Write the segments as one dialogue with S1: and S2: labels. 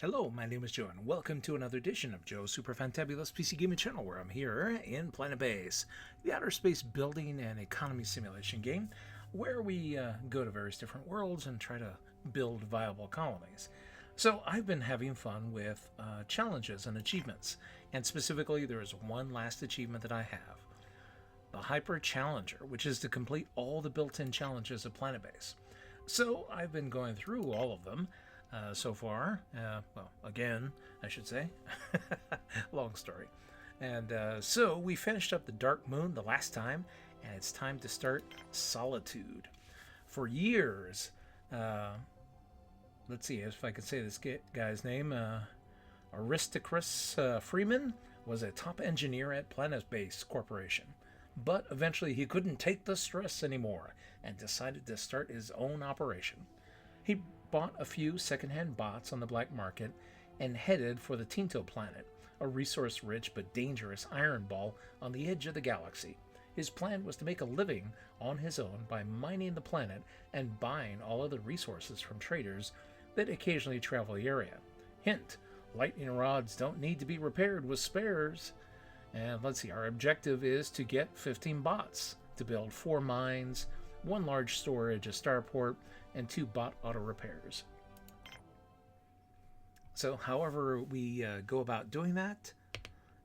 S1: Hello, my name is Joe, and welcome to another edition of Joe's Super Fantabulous PC Gaming Channel, where I'm here in Planetbase, the outer space building and economy simulation game, where we go to various different worlds and try to build viable colonies. So I've been having fun with challenges and achievements, and specifically there is one last achievement that I have. The Hyper Challenger, which is to complete all the built-in challenges of Planetbase. So I've been going through all of them so far. Well, again, I should say. Long story. And so we finished up the Dark Moon the last time, and it's time to start Solitude. For years, let's see if I can say this guy's name. Aristocrus Freeman was a top engineer at Planetbase Corporation. But eventually he couldn't take the stress anymore and decided to start his own operation. He bought a few secondhand bots on the black market and headed for the Tinto planet, a resource-rich but dangerous iron ball on the edge of the galaxy. His plan was to make a living on his own by mining the planet and buying all of the resources from traders that occasionally travel the area. Hint, lightning rods don't need to be repaired with spares. And let's see, our objective is to get 15 bots to build 4 mines, 1 large storage, a starport, and 2 bot auto repairs. So however we go about doing that,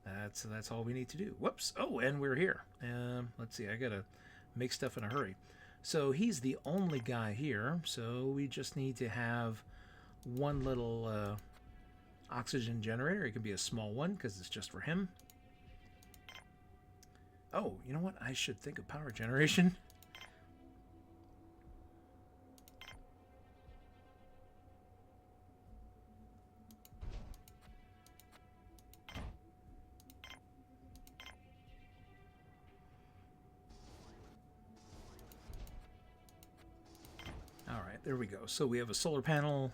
S1: that's all we need to do. Whoops. Oh, and we're here. Let's see, I gotta make stuff in a hurry. So he's the only guy here, so we just need to have one little oxygen generator. It can be a small one because it's just for him. Oh, you know what? I should think of power generation. All right, there we go. So we have a solar panel.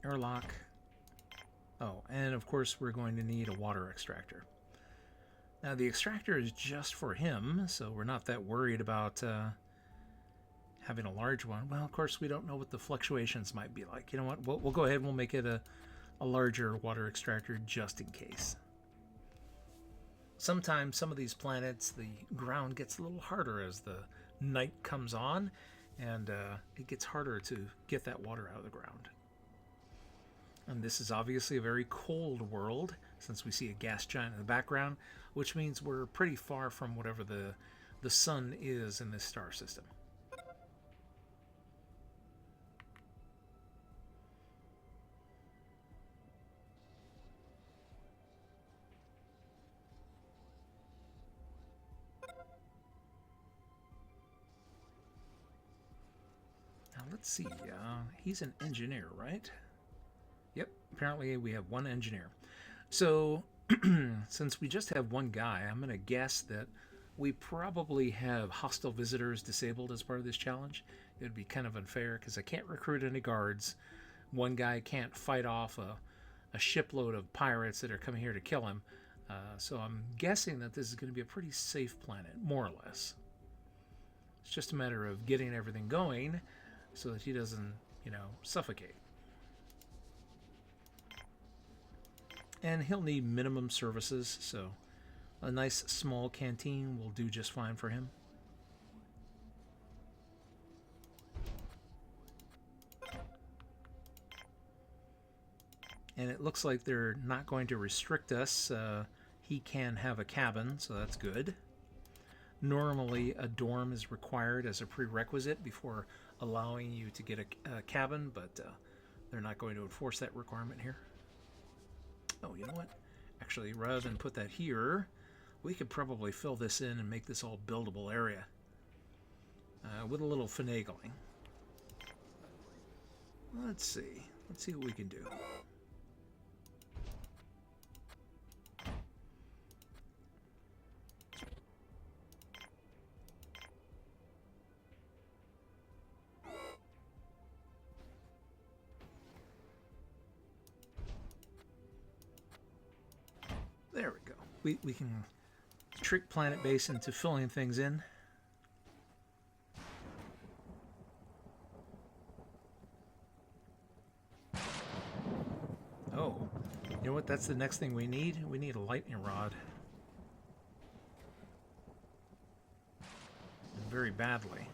S1: Airlock. Oh, and of course we're going to need a water extractor. Now the extractor is just for him, so we're not that worried about having a large one. Well, of course we don't know what the fluctuations might be like. You know what? We'll go ahead and we'll make it a larger water extractor just in case. Sometimes some of these planets, the ground gets a little harder as the night comes on, and it gets harder to get that water out of the ground. And this is obviously a very cold world, since we see a gas giant in the background, which means we're pretty far from whatever the sun is in this star system. Now let's see, he's an engineer, right? Yep, apparently we have one engineer. So, since we just have one guy, I'm going to guess that we probably have hostile visitors disabled as part of this challenge. It would be kind of unfair because I can't recruit any guards. One guy can't fight off a shipload of pirates that are coming here to kill him. So I'm guessing that this is going to be a pretty safe planet, more or less. It's just a matter of getting everything going so that he doesn't, suffocate. And he'll need minimum services, so a nice small canteen will do just fine for him. And it looks like they're not going to restrict us. He can have a cabin, so that's good. Normally, a dorm is required as a prerequisite before allowing you to get a cabin, but they're not going to enforce that requirement here. Oh, you know what? Actually, rather than put that here, we could probably fill this in and make this all buildable area with a little finagling. Let's see. Let's see what we can do. There we go. We can trick Planetbase into filling things in. You know what? That's the next thing we need. We need a lightning rod. And very badly.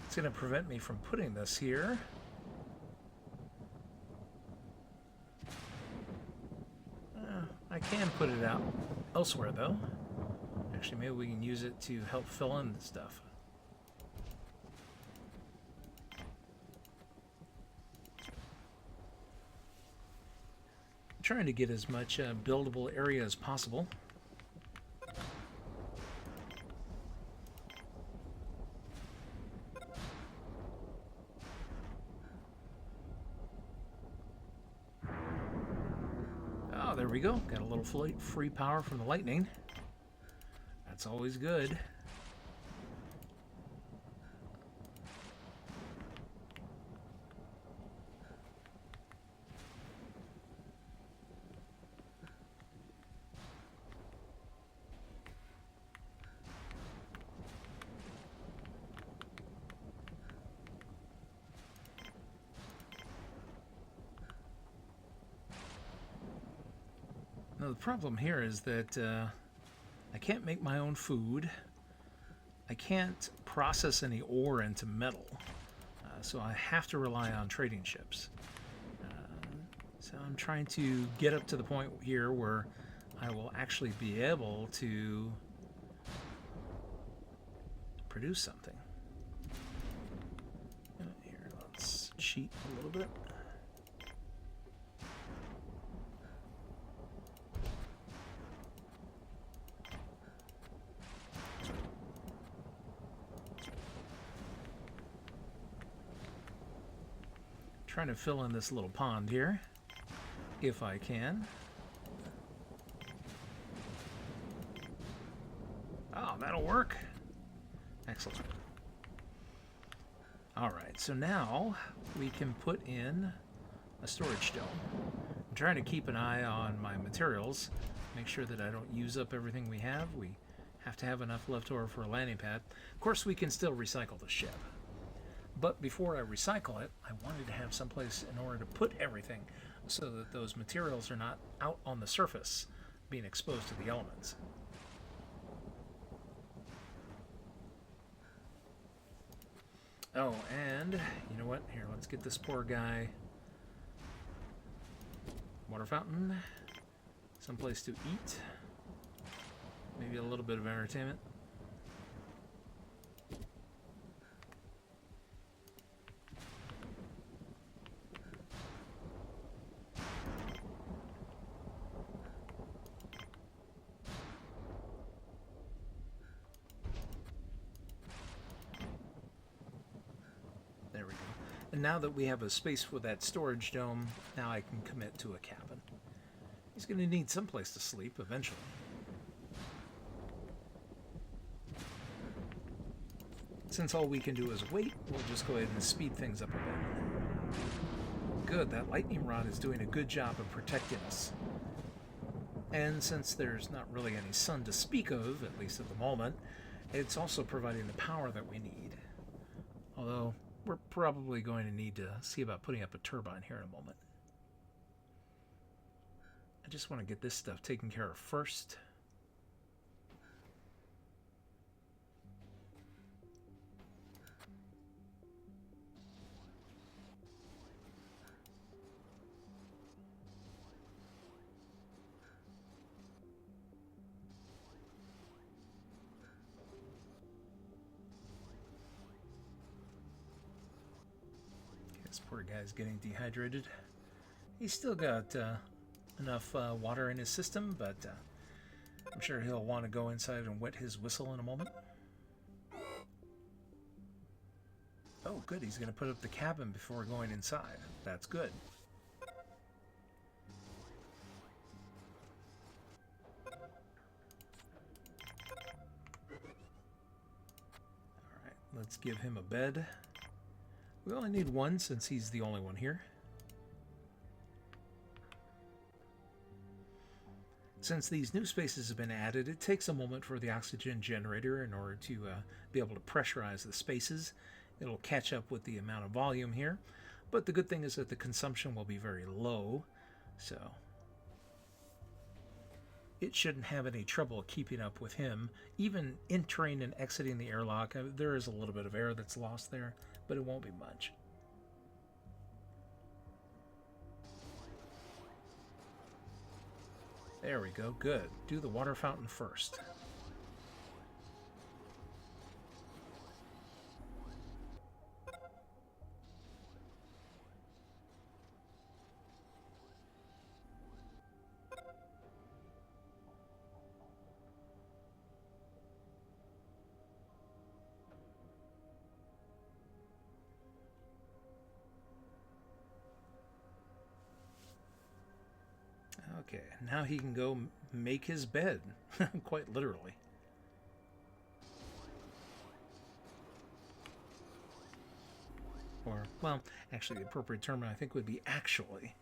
S1: It's going to prevent me from putting this here. I can put it out elsewhere, though. Actually, maybe we can use it to help fill in the stuff. I'm trying to get as much buildable area as possible. There we go. Got a little free power from the lightning. That's always good. Now the problem here is that I can't make my own food. I can't process any ore into metal. So I have to rely on trading ships. So I'm trying to get up to the point here where I will actually be able to produce something. Here, let's cheat a little bit. Trying to fill in this little pond here, if I can. Oh, that'll work. Excellent. All right, so now we can put in a storage dome. I'm trying to keep an eye on my materials, make sure that I don't use up everything we have. We have to have enough left over for a landing pad. Of course, we can still recycle the ship. But before I recycle it, I wanted to have someplace in order to put everything so that those materials are not out on the surface being exposed to the elements. Oh, and you know what? Here, let's get this poor guy water fountain, someplace to eat, maybe a little bit of entertainment. And now that we have a space for that storage dome, now I can commit to a cabin. He's going to need someplace to sleep eventually. Since all we can do is wait, we'll just go ahead and speed things up a bit. Good, that lightning rod is doing a good job of protecting us. And since there's not really any sun to speak of, at least at the moment, it's also providing the power that we need. Although we're probably going to need to see about putting up a turbine here in a moment. I just want to get this stuff taken care of first. This poor guy's getting dehydrated. He's still got enough water in his system, but I'm sure he'll want to go inside and wet his whistle in a moment. Oh, good. He's going to put up the cabin before going inside. That's good. Alright, let's give him a bed. We only need one since he's the only one here. Since these new spaces have been added, it takes a moment for the oxygen generator in order to be able to pressurize the spaces. It'll catch up with the amount of volume here, but the good thing is that the consumption will be very low, so it shouldn't have any trouble keeping up with him. Even entering and exiting the airlock, there is a little bit of air that's lost there, but it won't be much. There we go, good. Do the water fountain first. Okay, now he can go make his bed, quite literally. Or, well, actually the appropriate term I think would be actually.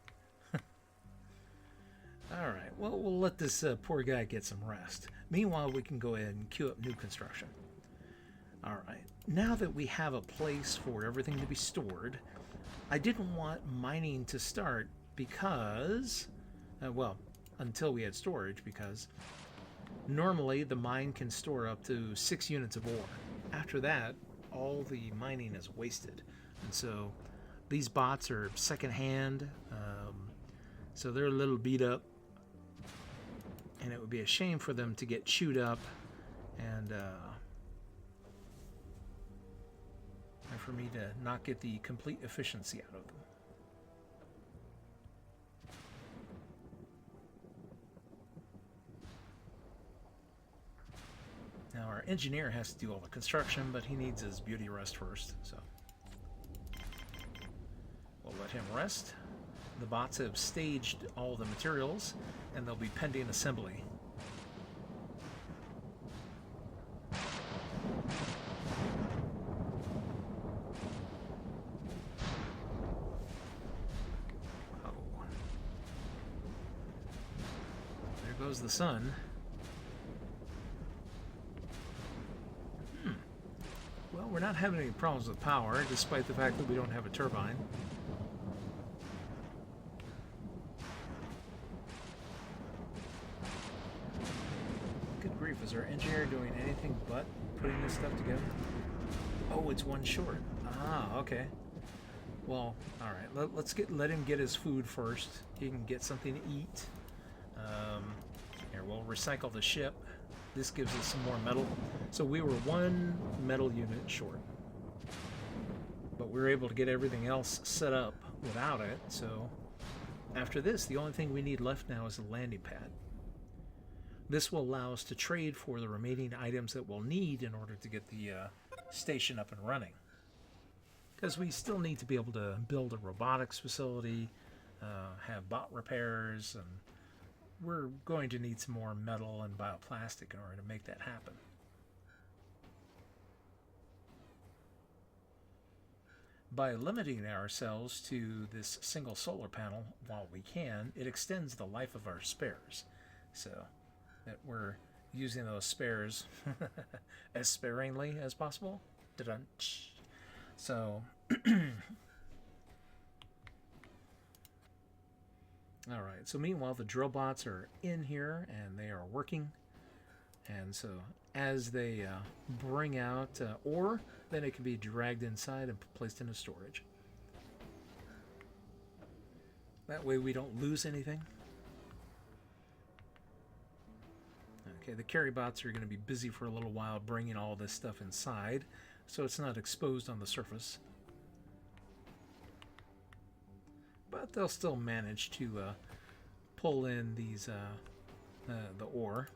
S1: Alright, well, we'll let this poor guy get some rest. Meanwhile, we can go ahead and queue up new construction. Alright, now that we have a place for everything to be stored, I didn't want mining to start because... well, until we had storage, because normally the mine can store up to 6 units of ore. After that, all the mining is wasted. And so these bots are secondhand, so they're a little beat up. And it would be a shame for them to get chewed up and for me to not get the complete efficiency out of them. Now our engineer has to do all the construction, but he needs his beauty rest first, so we'll let him rest. The bots have staged all the materials, and they'll be pending assembly. Oh. There goes the sun. Well, we're not having any problems with power, despite the fact that we don't have a turbine. Good grief, is our engineer doing anything but putting this stuff together? Oh, it's one short. Ah, okay. Well, alright, let him get his food first. He can get something to eat. Here, we'll recycle the ship. This gives us some more metal. So we were one metal unit short. But we were able to get everything else set up without it. So after this, the only thing we need left now is a landing pad. This will allow us to trade for the remaining items that we'll need in order to get the station up and running. Because we still need to be able to build a robotics facility, have bot repairs, and we're going to need some more metal and bioplastic in order to make that happen. By limiting ourselves to this single solar panel while we can, it extends the life of our spares. So that we're using those spares as sparingly as possible. Da-dun-ch. So alright, so meanwhile the drill bots are in here and they are working. And so as they bring out ore, then it can be dragged inside and placed into storage. That way we don't lose anything. Okay, the carry bots are going to be busy for a little while bringing all this stuff inside, so it's not exposed on the surface. But but they'll still manage to pull in these the ore.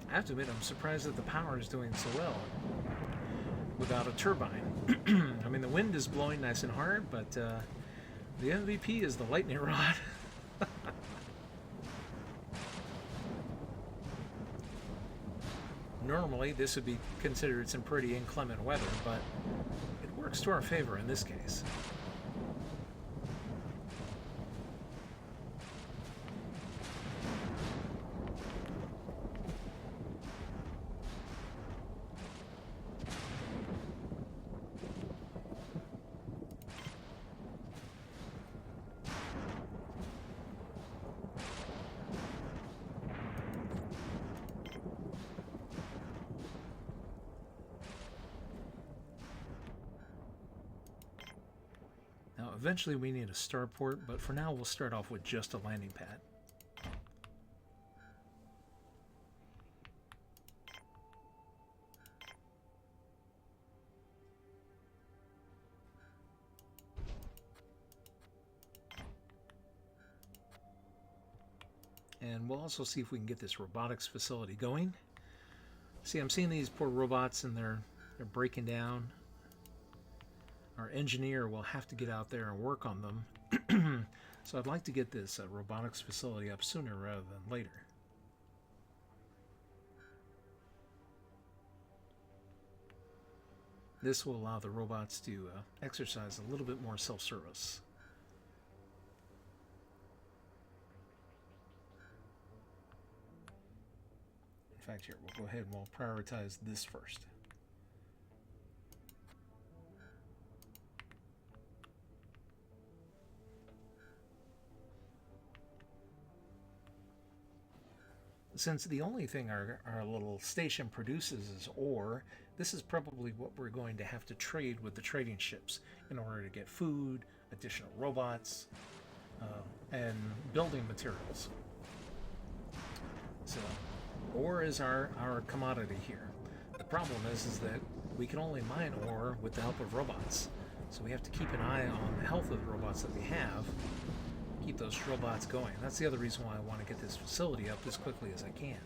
S1: I have to admit, I'm surprised that the power is doing so well without a turbine. I mean, the wind is blowing nice and hard, but the MVP is the lightning rod. Normally, this would be considered some pretty inclement weather, but it works to our favor in this case. Eventually we need a starport, but for now we'll start off with just a landing pad. And we'll also see if we can get this robotics facility going. See, I'm seeing these poor robots and they're breaking down. Our engineer will have to get out there and work on them. So I'd like to get this robotics facility up sooner rather than later. This will allow the robots to exercise a little bit more self-service. In fact, here, we'll go ahead and we'll prioritize this first. Since the only thing our little station produces is ore, this is probably what we're going to have to trade with the trading ships in order to get food, additional robots, and building materials. So, ore is our commodity here. The problem is that we can only mine ore with the help of robots. So we have to keep an eye on the health of the robots that we have. Keep those robots going. That's the other reason why I want to get this facility up as quickly as I can.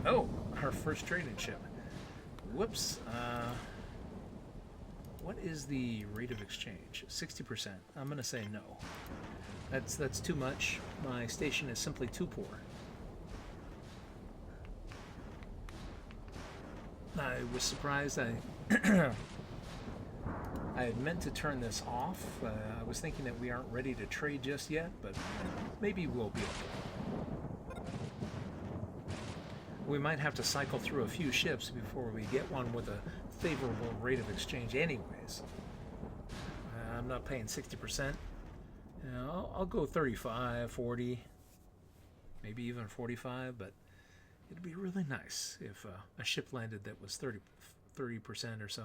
S1: Oh, our first trading ship. Whoops. What is the rate of exchange? 60%. I'm going to say no. That's too much. My station is simply too poor. I was surprised. I had meant to turn this off. I was thinking that we aren't ready to trade just yet, but maybe we'll be okay. We might have to cycle through a few ships before we get one with a favorable rate of exchange anyways. I'm not paying 60%. You know, I'll go 35, 40, maybe even 45, but it'd be really nice if a ship landed that was 30% or so.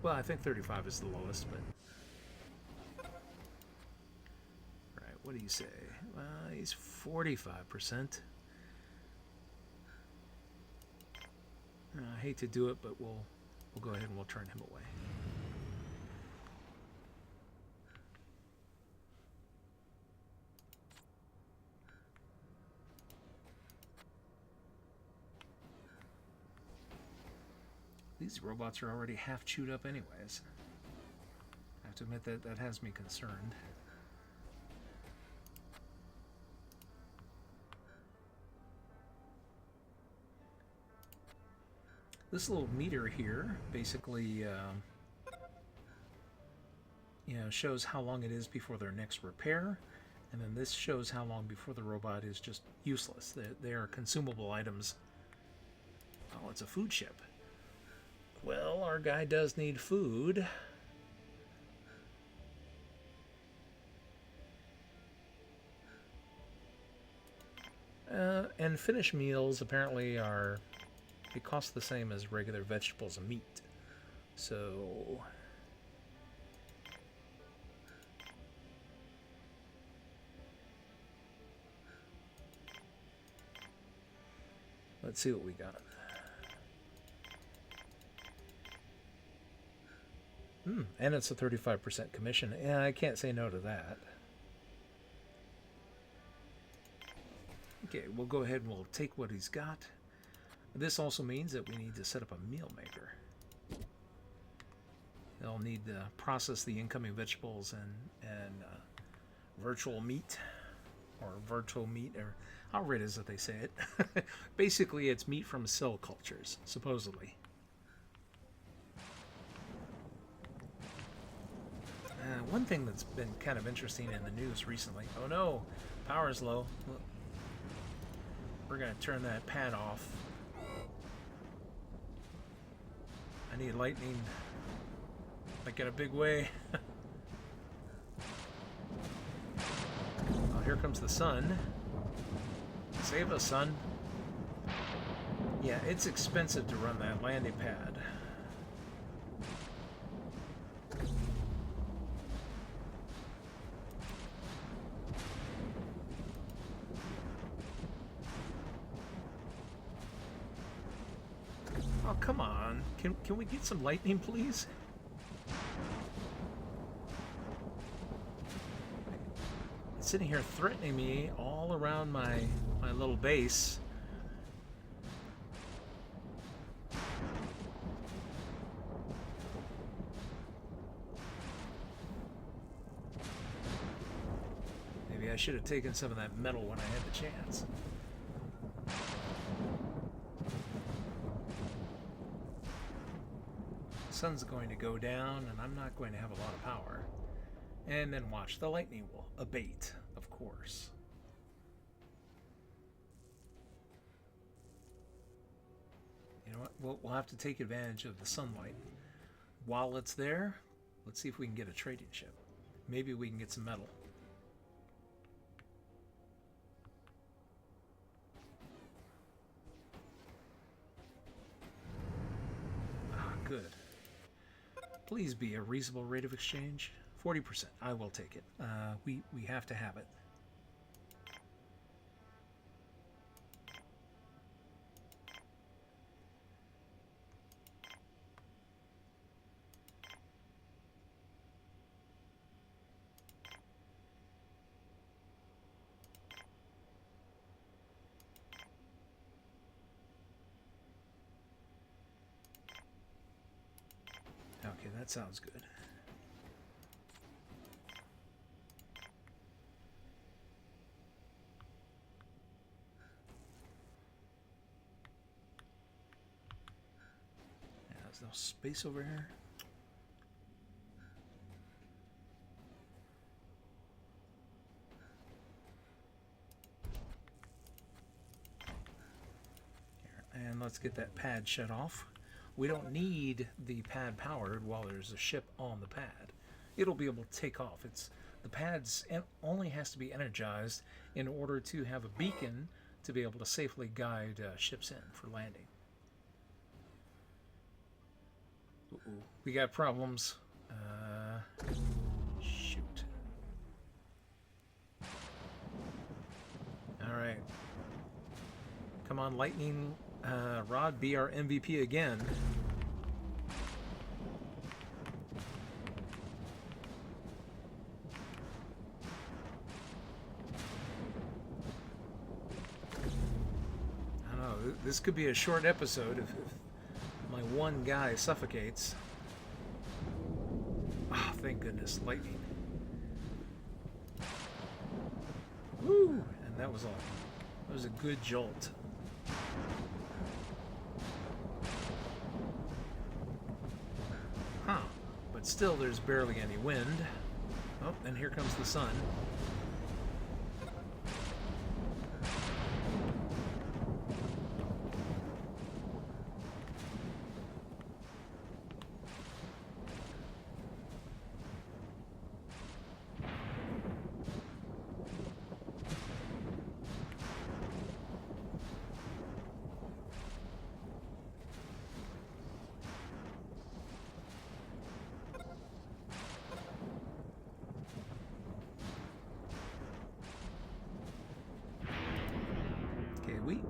S1: Well, I think 35 is the lowest, but... Right, what do you say? He's 45%. I hate to do it, but we'll go ahead and we'll turn him away. These robots are already half chewed up anyways. I have to admit that has me concerned. This little meter here basically shows how long it is before their next repair, and then this shows how long before the robot is just useless. They are consumable items. Oh, it's a food ship. Well, our guy does need food. And finished meals apparently they cost the same as regular vegetables and meat. So let's see what we got. And it's a 35% commission. Yeah, I can't say no to that. Okay, we'll go ahead and we'll take what he's got. This also means that we need to set up a meal maker. They'll need to process the incoming vegetables and virtual meat, or however it is that they say it. Basically, it's meat from cell cultures, supposedly. One thing that's been kind of interesting in the news recently. Oh no, power's low. We're going to turn that pad off. I need lightning, like in a big way. Oh, here comes the sun. Save us, sun. Yeah, it's expensive to run that landing pad. Oh, come on. Can we get some lightning, please? It's sitting here threatening me all around my little base. Maybe I should have taken some of that metal when I had the chance. Sun's going to go down and I'm not going to have a lot of power. And then watch, the lightning will abate, of course. You know what, we'll have to take advantage of the sunlight. While it's there, let's see if we can get a trading ship. Maybe we can get some metal. Ah, good. Please be a reasonable rate of exchange. 40%. I will take it. We have to have it. Okay, that sounds good. Yeah, there's no space over here. Here, and let's get that pad shut off. We don't need the pad powered while there's a ship on the pad. It'll be able to take off. The pad's only has to be energized in order to have a beacon to be able to safely guide ships in for landing. Uh-oh. We got problems. Shoot. All right. Come on, lightning. Rod, be our MVP again. I don't know, this could be a short episode if my one guy suffocates. Ah, oh, thank goodness, lightning. Woo! And that was all. That was a good jolt. But still, there's barely any wind. Oh, and here comes the sun.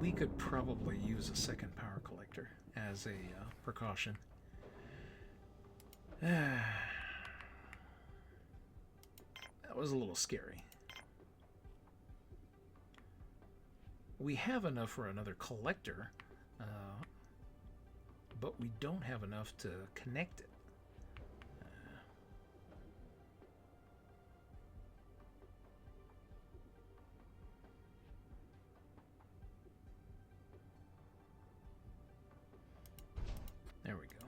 S1: We could probably use a second power collector as a precaution. That was a little scary. We have enough for another collector, but we don't have enough to connect it. There we go.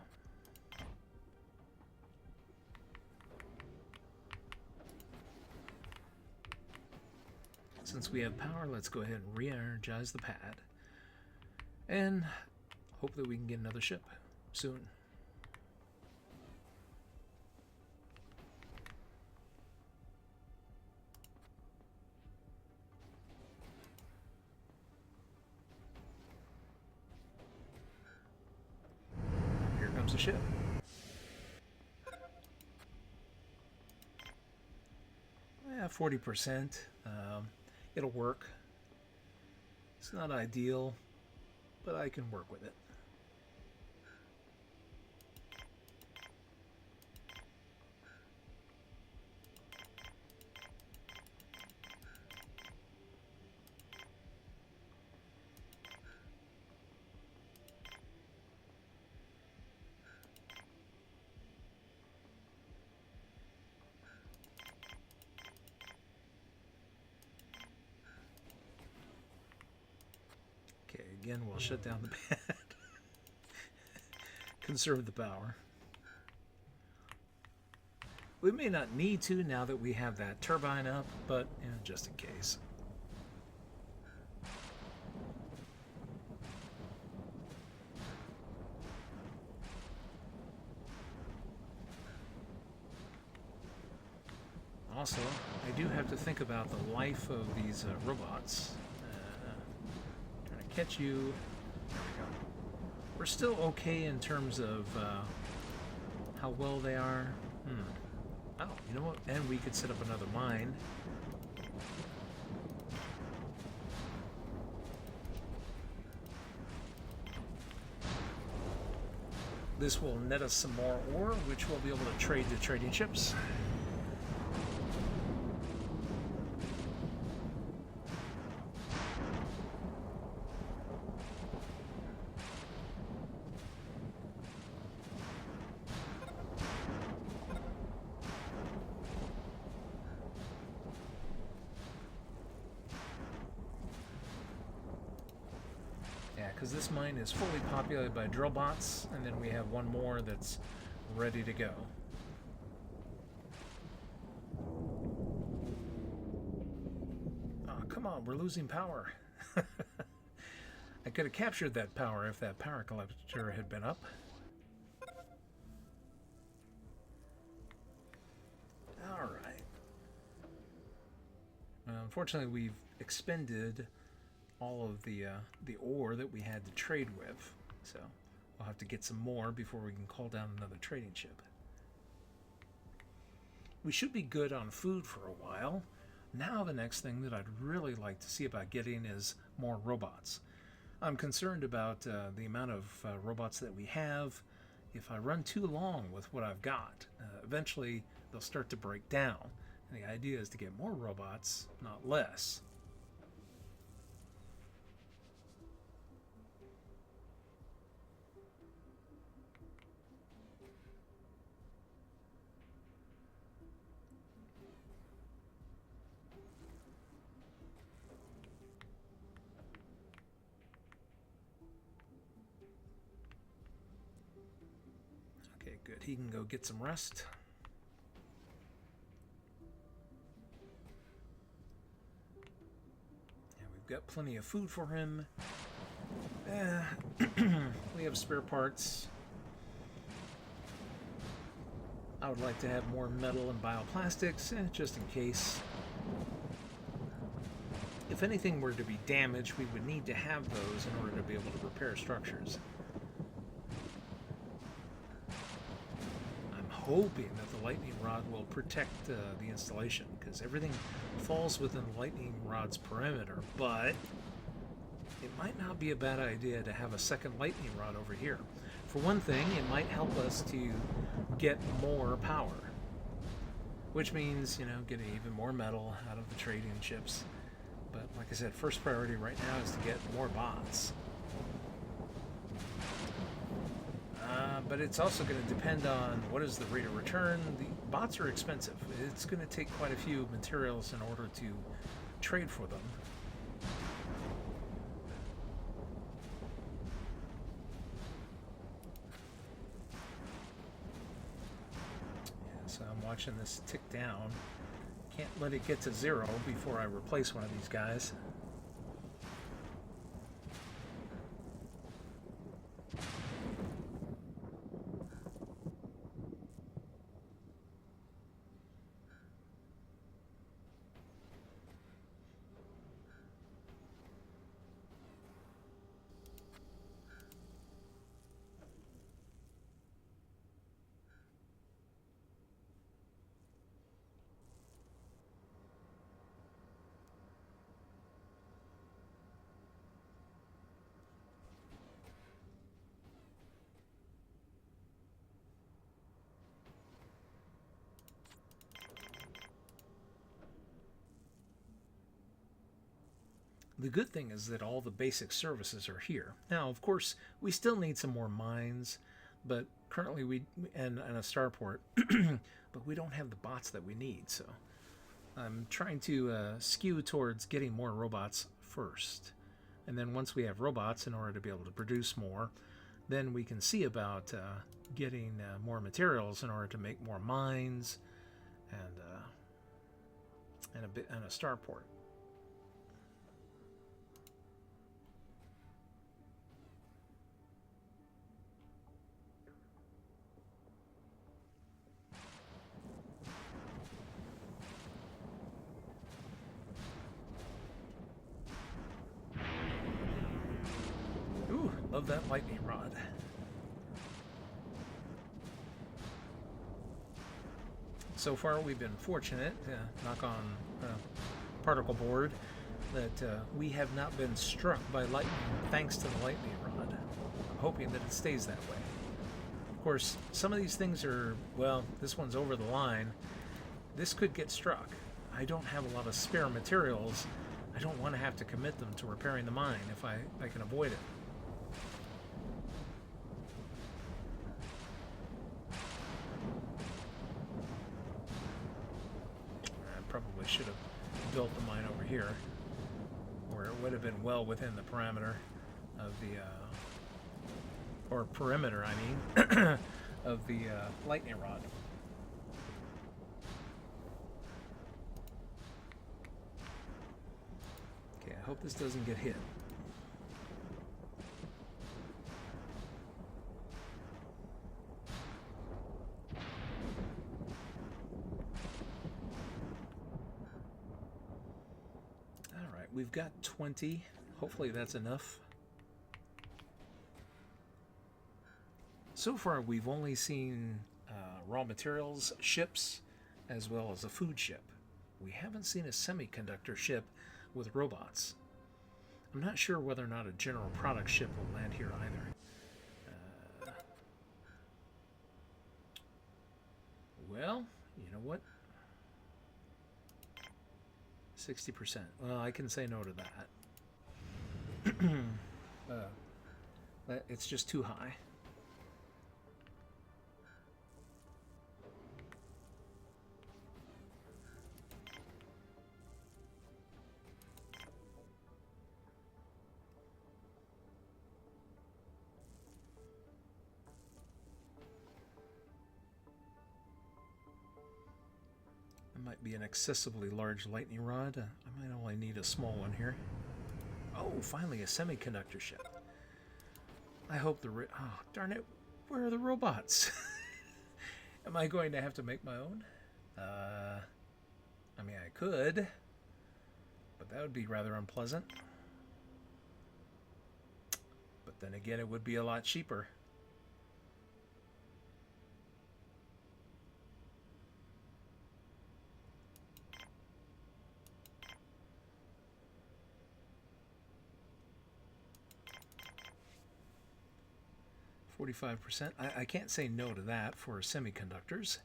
S1: Since we have power, let's go ahead and re-energize the pad. And hope that we can get another ship soon. A ship. 40%. It'll work. It's not ideal, but I can work with it. Again, we'll shut down the pad. Conserve the power. We may not need to now that we have that turbine up, but just in case. Also, I do have to think about the life of these robots. Catch you. There we go. We're still okay in terms of how well they are. Oh, you know what? And we could set up another mine. This will net us some more ore, which we'll be able to trade to trading ships. Because this mine is fully populated by drill bots, and then we have one more that's ready to go. Oh, come on, we're losing power. I could have captured that power if that power collector had been up. Alright. Unfortunately, we've expended all of the ore that we had to trade with, so we'll have to get some more before we can call down another trading ship. We should be good on food for a while. Now the next thing that I'd really like to see about getting is more robots. I'm concerned about the amount of robots that we have. If I run too long with what I've got, eventually they'll start to break down. And the idea is to get more robots, not less. Good. He can go get some rest. got plenty of food for him. We have spare parts. I would like to have more metal and bioplastics, just in case. If anything were to be damaged, we would need to have those in order to be able to repair structures. I'm hoping that the lightning rod will protect the installation, because everything falls within the lightning rod's perimeter, but it might not be a bad idea to have a second lightning rod over here. For one thing, it might help us to get more power, which means, you know, getting even more metal out of the trading chips. But like I said, first priority right now is to get more bots. But it's also going to depend on what is the rate of return. The bots are expensive. It's going to take quite a few materials in order to trade for them. So I'm watching this tick down. Can't let it get to 0 before I replace one of these guys. The good thing is that all the basic services are here. Now, of course, we still need some more mines, but currently and a starport, but we don't have the bots that we need. So I'm trying to skew towards getting more robots first. And then once we have robots, in order to be able to produce more, then we can see about getting more materials in order to make more mines and a starport. Ooh, love that lightning rod. So far, we've been fortunate, knock on particle board, that we have not been struck by lightning thanks to the lightning rod. I'm hoping that it stays that way. Of course, some of these things are, well, this one's over the line. This could get struck. I don't have a lot of spare materials. I don't want to have to commit them to repairing the mine if I can avoid it. Probably should have built the mine over here, where it would have been well within the parameter of the, or perimeter, I mean, of the lightning rod. Okay, I hope this doesn't get hit. We've got 20. Hopefully that's enough. So far we've only seen raw materials ships as well as a food ship. We haven't seen a semiconductor ship with robots. I'm not sure whether or not a general product ship will land here either. Well, you know what? 60%. Well, I can say no to that. It's just too high. Might be an excessively large lightning rod. I might only need a small one here. Oh, finally a semiconductor ship. I hope the... Oh, darn it. Where are the robots? Am I going to have to make my own? I mean, I could. But that would be rather unpleasant. But then again, it would be a lot cheaper. %. I can't say no to that for semiconductors.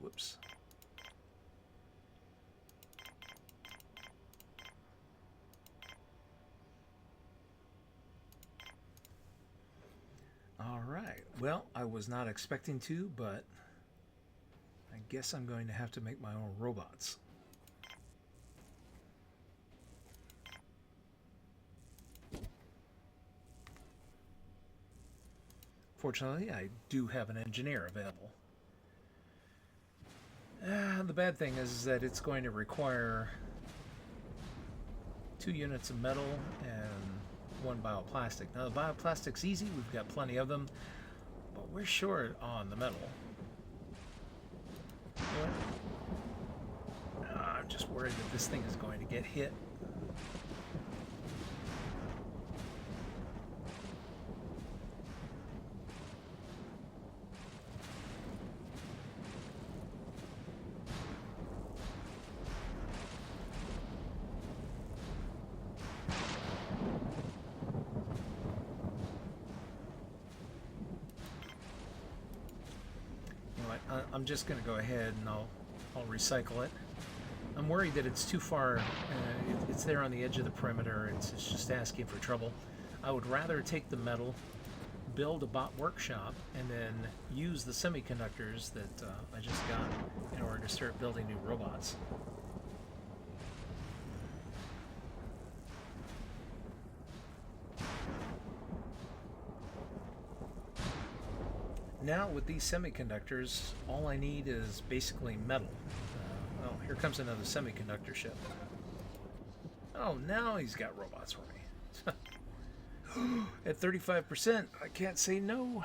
S1: Whoops. All right. Well, I was not expecting to, but I guess I'm going to have to make my own robots. Fortunately, I do have an engineer available. The bad thing is that it's going to require 2 units of metal and 1 bioplastic. Now, the bioplastic's easy. We've got plenty of them, but we're short on the metal. You know what? I'm just worried that this thing is going to get hit. I'm just going to go ahead and I'll recycle it. I'm worried that it's too far. It's there on the edge of the perimeter. It's just asking for trouble. I would rather take the metal, build a bot workshop, and then use the semiconductors that I just got in order to start building new robots. Now with these semiconductors, all I need is basically metal. Oh, here comes another semiconductor ship. Oh, now he's got robots for me. At 35%, I can't say no.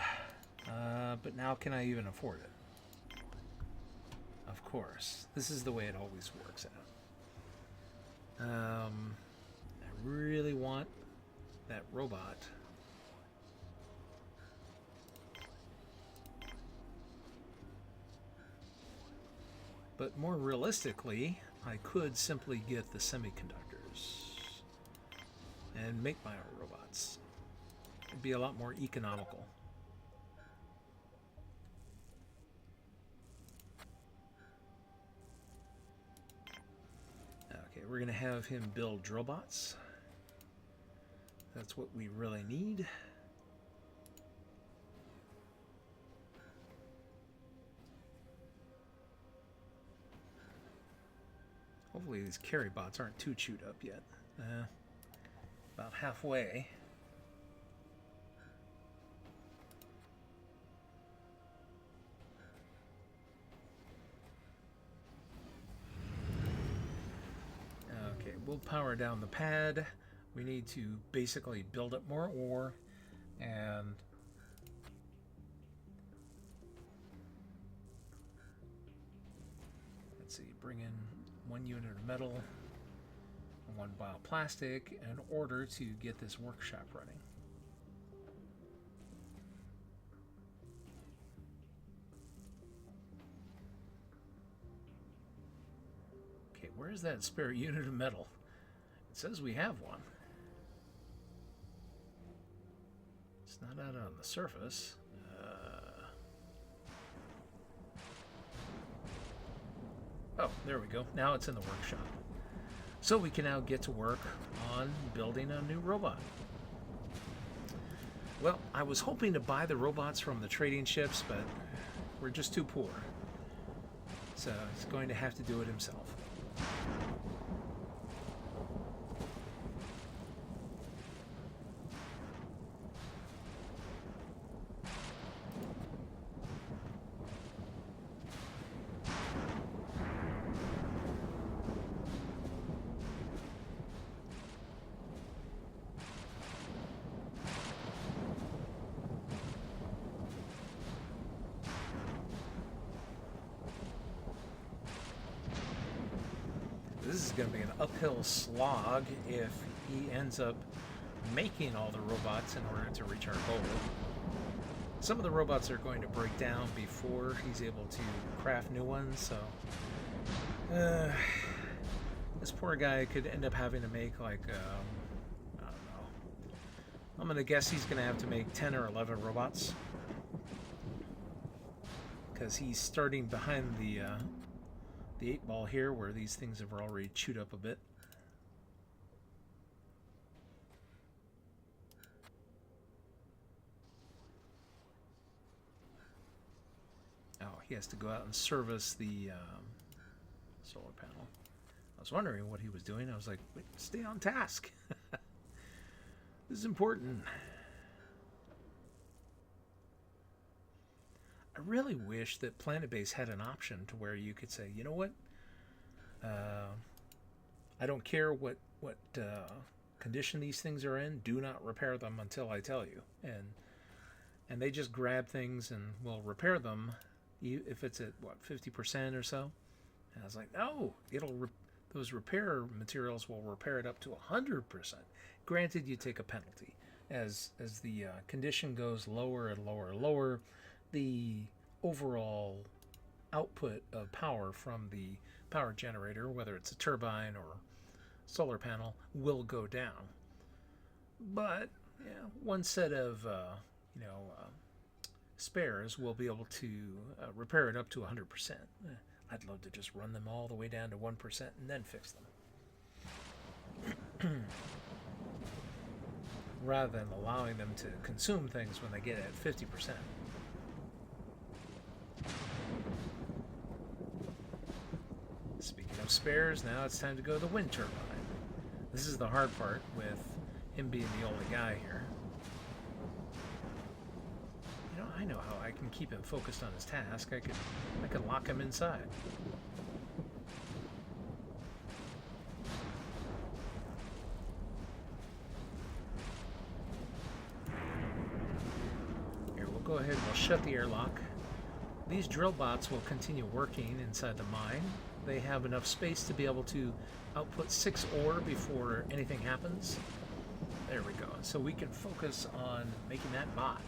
S1: But now can I even afford it? Of course. This is the way it always works out. I really want that robot. But more realistically, I could simply get the semiconductors and make my own robots. It'd be a lot more economical. Okay, we're going to have him build drill bots. That's what we really need. Hopefully these carry bots aren't too chewed up yet. About halfway. Okay, we'll power down the pad. We need to basically build up more ore and let's see, bring in 1 unit of metal and 1 bioplastic in order to get this workshop running. Okay, where's that spare unit of metal? It says we have one. It's not out on the surface. Oh, there we go. Now it's in the workshop. So we can now get to work on building a new robot. Well, I was hoping to buy the robots from the trading ships, but we're just too poor. So he's going to have to do it himself. this is going to be an uphill slog if he ends up making all the robots in order to reach our goal. Some of the robots are going to break down before he's able to craft new ones, so this poor guy could end up having to make like, I don't know. I'm going to guess he's going to have to make 10 or 11 robots. Because he's starting behind the 8 ball here, where these things have already chewed up a bit. Oh, he has to go out and service the solar panel. I was wondering what he was doing. I was like, wait, stay on task. This is important. I really wish that Planetbase had an option to where you could say, you know what? I don't care what condition these things are in. Do not repair them until I tell you. And they just grab things and will repair them if it's at, what, 50% or so? And I was like, no, those repair materials will repair it up to 100%. Granted, you take a penalty. As the condition goes lower and lower and lower, the overall output of power from the power generator, whether it's a turbine or solar panel, will go down. But yeah, one set of spares will be able to repair it up to 100%. I'd love to just run them all the way down to 1% and then fix them. Rather than allowing them to consume things when they get at 50%. Speaking of spares, now it's time to go to the wind turbine. This is the hard part with him being the only guy here. You know, I know how I can keep him focused on his task. I could lock him inside. Here, we'll go ahead and we'll shut the airlock. These drill bots will continue working inside the mine. They have enough space to be able to output 6 ore before anything happens. There we go. So we can focus on making that bot.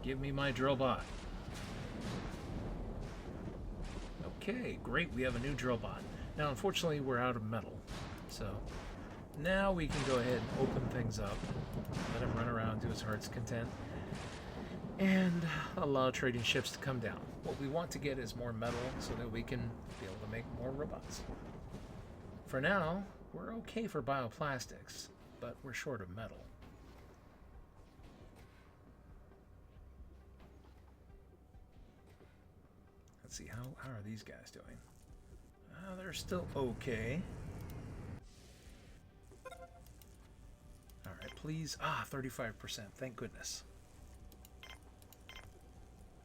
S1: Give me my drill bot. Okay, great. We have a new drill bot. Now, unfortunately, we're out of metal. So now we can go ahead and open things up. Let him run around to his heart's content. And allow trading ships to come down. What we want to get is more metal so that we can be able to make more robots. For now, we're okay for bioplastics, but we're short of metal. Let's see, how are these guys doing? They're still okay. Alright, please. 35%. Thank goodness.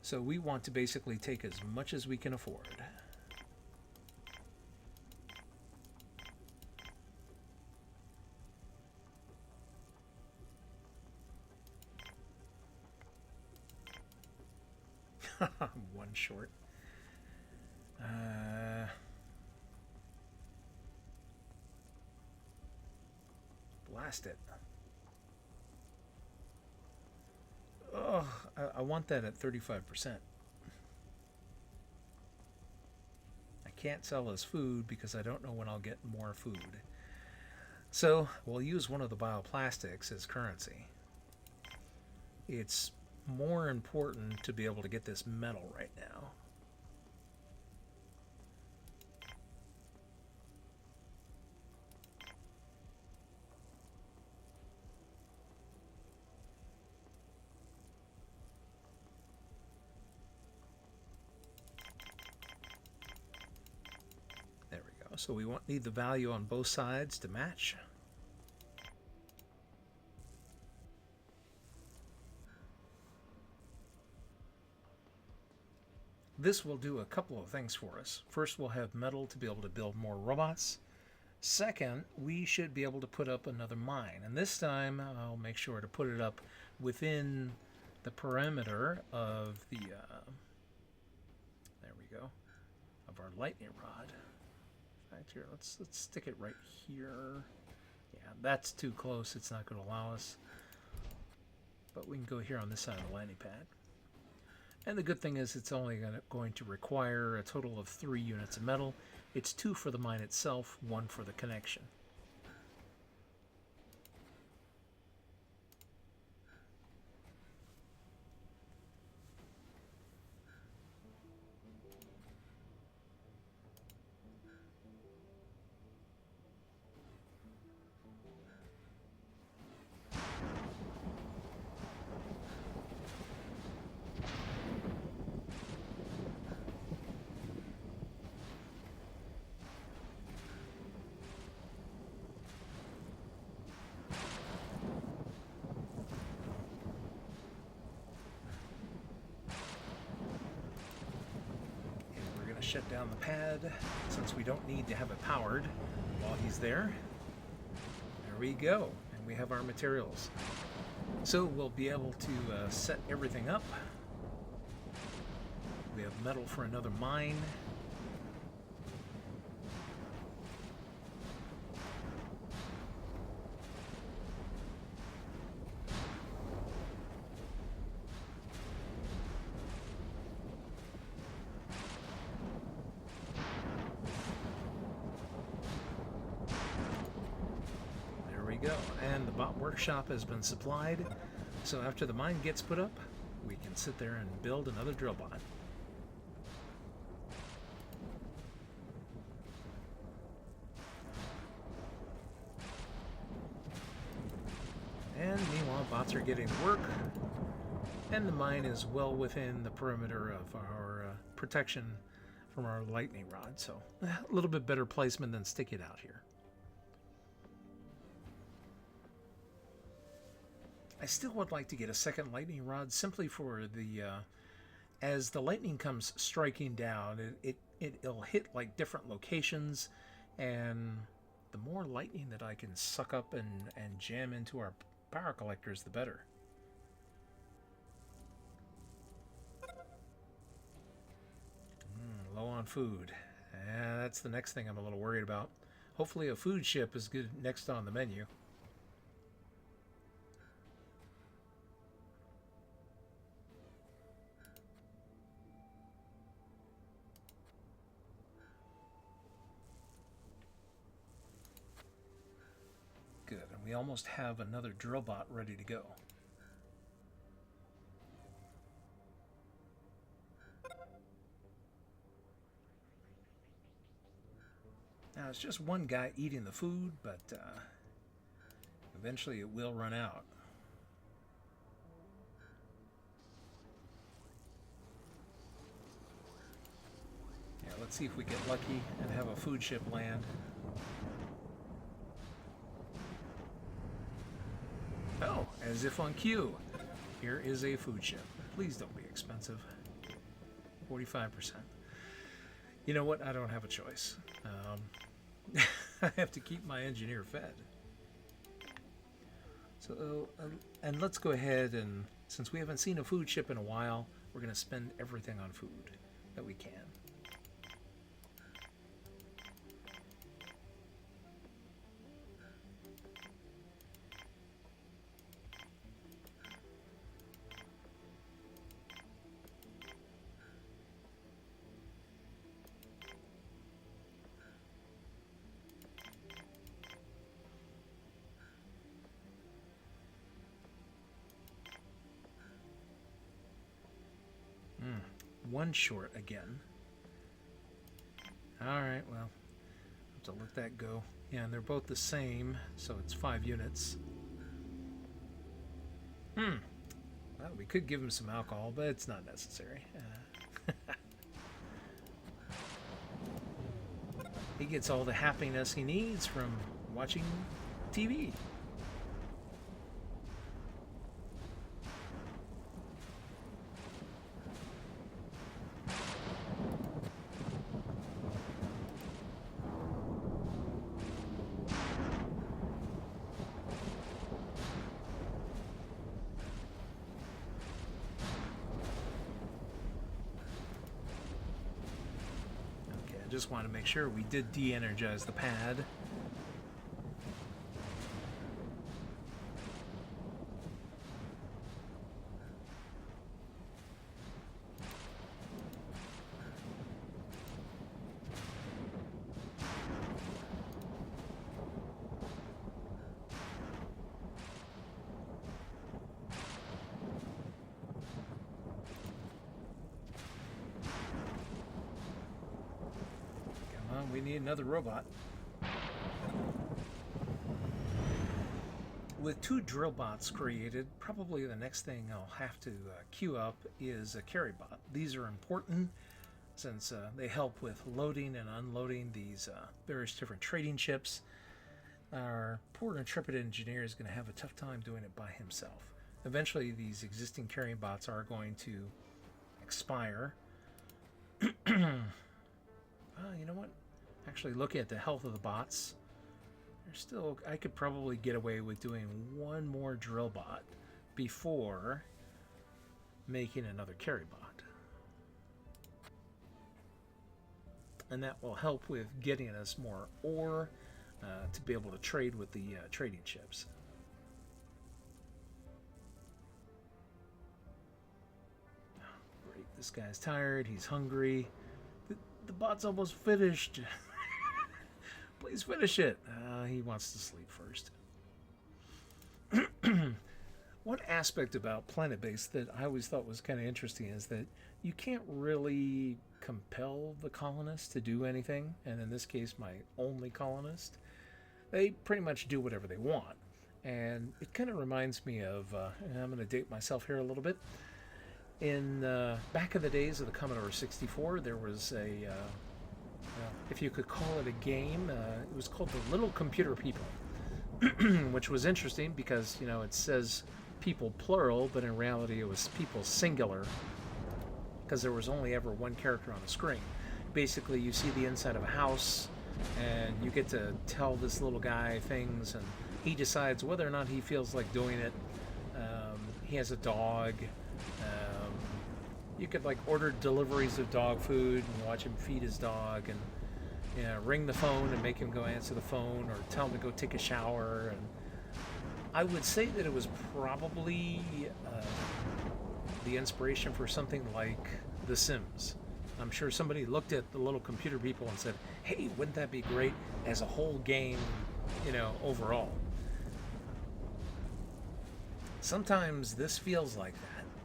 S1: So we want to basically take as much as we can afford. One short. Blast it. Oh, I want that at 35%. I can't sell as food because I don't know when I'll get more food. So we'll use one of the bioplastics as currency. It's more important to be able to get this metal right now. So we need the value on both sides to match. This will do a couple of things for us. First, we'll have metal to be able to build more robots. Second, we should be able to put up another mine. And this time, I'll make sure to put it up within the perimeter of the... there we we go. Of our lightning rod. In fact, here, let's stick it right here. Yeah, that's too close. It's not going to allow us. But we can go here on this side of the landing pad. And the good thing is it's only going to require a total of 3 units of metal. It's 2 for the mine itself, 1 for the connection. Shut down the pad since we don't need to have it powered while he's there. There we go, and we have our materials. So we'll be able to set everything up. We have metal for another mine. Go, and the bot workshop has been supplied, so after the mine gets put up, we can sit there and build another drill bot. And meanwhile, bots are getting to work, and the mine is well within the perimeter of our protection from our lightning rod, so a little bit better placement than stick it out here. I still would like to get a second lightning rod simply for the, as the lightning comes striking down, it'll hit like different locations, and the more lightning that I can suck up and jam into our power collectors, the better. Low on food. That's the next thing I'm a little worried about. Hopefully a food ship is good next on the menu. Good, and we almost have another drill bot ready to go. Now it's just one guy eating the food, but eventually it will run out. Yeah, let's see if we get lucky and have a food ship land. Oh, as if on cue, here is a food ship. Please don't be expensive. 45%. You know what? I don't have a choice. I have to keep my engineer fed. So, and let's go ahead and, since we haven't seen a food ship in a while, we're going to spend everything on food that we can. One short again. Alright, well, have to let that go. Yeah, and they're both the same, so it's 5 units. Well, we could give him some alcohol, but it's not necessary. He gets all the happiness he needs from watching TV. just want to make sure we did de-energize the pad. We need another robot. With 2 drill bots created, probably the next thing I'll have to queue up is a carry bot. These are important since they help with loading and unloading these various different trading chips. Our poor intrepid engineer is going to have a tough time doing it by himself. Eventually, these existing carrying bots are going to expire. You know what? Actually, looking at the health of the bots, there's still, I could probably get away with doing 1 more drill bot before making another carry bot. And that will help with getting us more ore to be able to trade with the trading chips. Oh, great, this guy's tired, he's hungry. The bot's almost finished. Please finish it. He wants to sleep first. One aspect about Planetbase that I always thought was kind of interesting is that you can't really compel the colonists to do anything. And in this case, my only colonist, they pretty much do whatever they want. And it kind of reminds me of, and I'm going to date myself here a little bit. In back in the days of the Commodore 64, there was a if you could call it a game, it was called the Little Computer People, which was interesting because, you know, it says people plural, but in reality it was people singular because there was only ever one character on the screen. Basically, you see the inside of a house and you get to tell this little guy things and he decides whether or not he feels like doing it. He has a dog. You could like order deliveries of dog food and watch him feed his dog and, you know, ring the phone and make him go answer the phone or tell him to go take a shower. And I would say that it was probably the inspiration for something like The Sims. I'm sure somebody looked at the Little Computer People and said, hey, wouldn't that be great as a whole game, you know, overall. Sometimes this feels like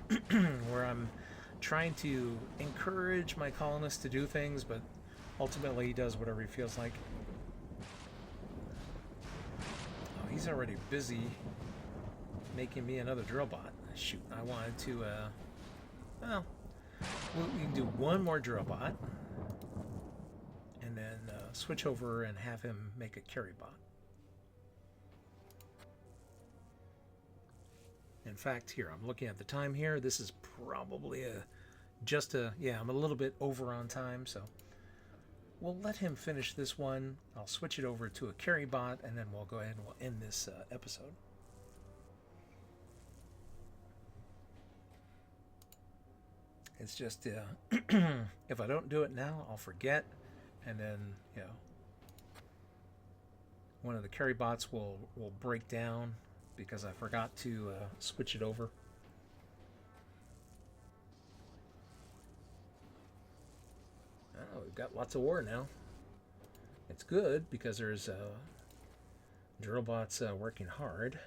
S1: that, where I'm trying to encourage my colonist to do things, but ultimately he does whatever he feels like. Oh, he's already busy making me another drill bot. Shoot, I wanted to, well, we can do 1 more drill bot, and then switch over and have him make a carry bot. In fact, here, I'm looking at the time here. This is probably yeah, I'm a little bit over on time, so we'll let him finish this one. I'll switch it over to a carry bot, and then we'll go ahead and we'll end this episode. It's just, if I don't do it now, I'll forget, and then, you know, one of the carry bots will break down because I forgot to switch it over. Oh, we've got lots of ore now. It's good because there's drill bots working hard.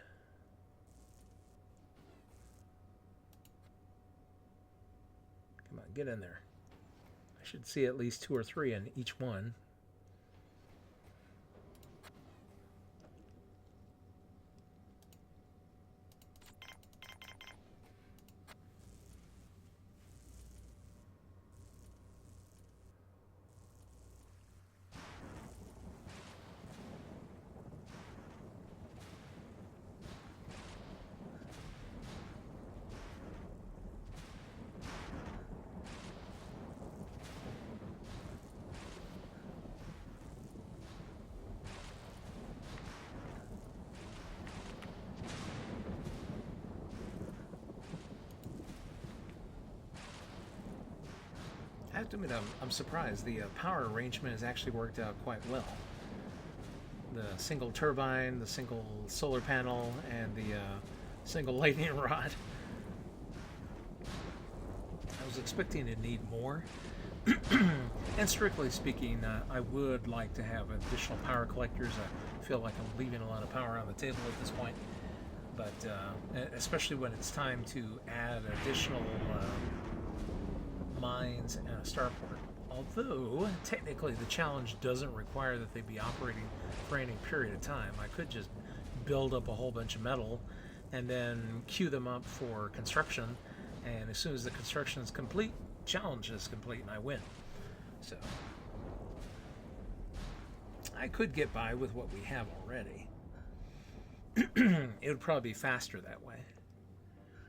S1: Come on, get in there. I should see at least 2 or 3 in each one. have to admit, I'm surprised. The power arrangement has actually worked out quite well. The single turbine, the single solar panel, and the single lightning rod. I was expecting to need more. And strictly speaking, I would like to have additional power collectors. I feel like I'm leaving a lot of power on the table at this point. But especially when it's time to add additional mines and a starport. Although, technically, the challenge doesn't require that they be operating for any period of time. I could just build up a whole bunch of metal and then queue them up for construction. And as soon as the construction is complete, challenge is complete and I win. So, I could get by with what we have already. It would probably be faster that way,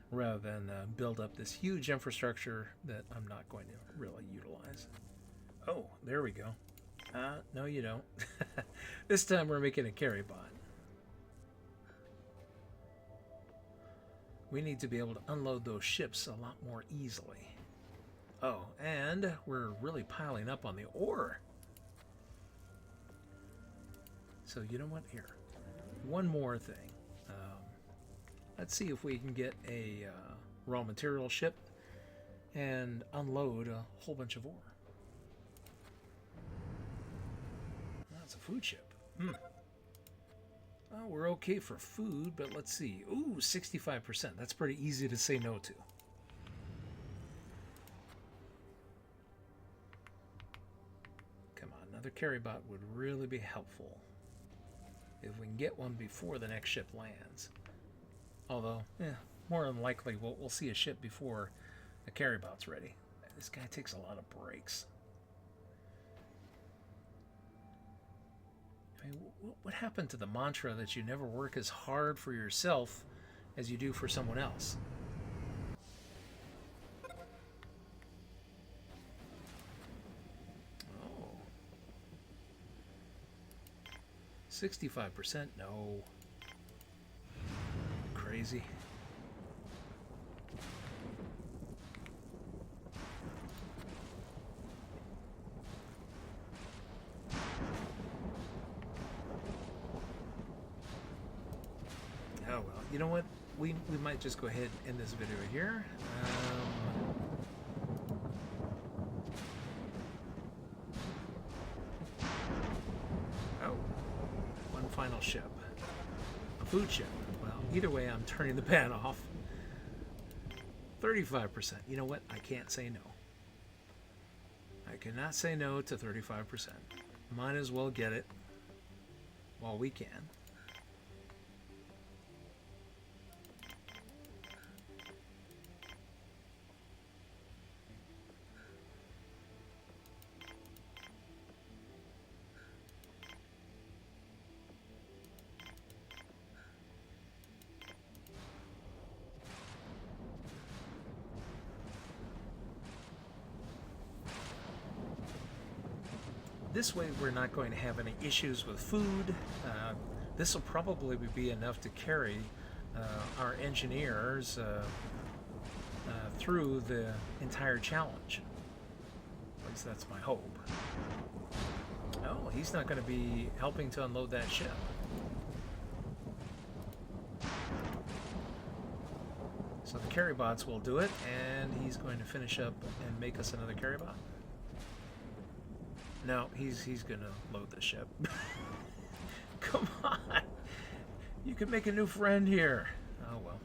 S1: rather than build up this huge infrastructure that I'm not going to really utilize. Oh, there we go. No you don't. This time we're making a carry bot. We need to be able to unload those ships a lot more easily. Oh, and we're really piling up on the ore. So you know what? Here. One more thing. Let's see if we can get a raw material ship and unload a whole bunch of ore. That's a food ship. Well, we're okay for food, but let's see. Ooh, 65%. That's pretty easy to say no to. Come on, another carry bot would really be helpful if we can get one before the next ship lands. Although, more than likely we'll see a ship before the carry bot's ready. This guy takes a lot of breaks. I mean, what happened to the mantra that you never work as hard for yourself as you do for someone else? Oh. 65%? No. Crazy. Oh well, you know what? We might just go ahead and end this video here. Oh, one final ship. A food ship. Well, either way, I'm turning the pan off. 35%. You know what? I can't say no. I cannot say no to 35%. Might as well get it while we can. This way we're not going to have any issues with food. This will probably be enough to carry our engineers through the entire challenge. At least that's my hope. Oh, he's not going to be helping to unload that ship. So the carry bots will do it, and he's going to finish up and make us another carry bot. No, he's gonna load the ship. Come on! You can make a new friend here. Oh well.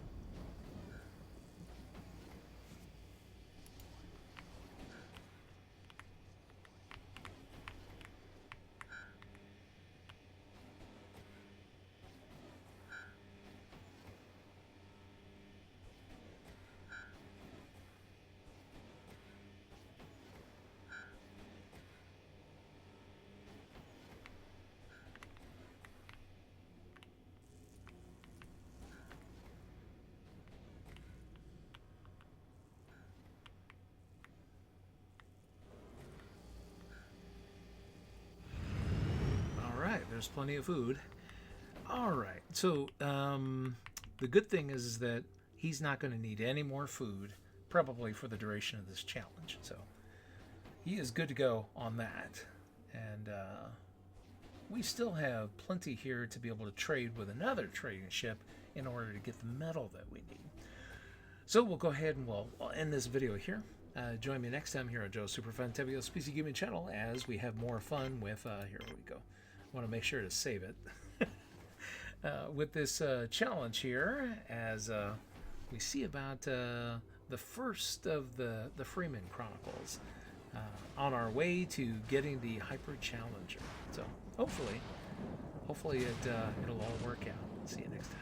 S1: There's plenty of food. All right. So the good thing is that he's not going to need any more food, probably for the duration of this challenge. So he is good to go on that. And we still have plenty here to be able to trade with another trading ship in order to get the metal that we need. So we'll go ahead and we'll end this video here. Join me next time here on Joe's Super Fun Tebio Species Gaming channel as we have more fun with, here we go. I want to make sure to save it. With this challenge here, as we see about the first of the Freeman Chronicles on our way to getting the Hyper Challenger. So hopefully it'll all work out. See you next time.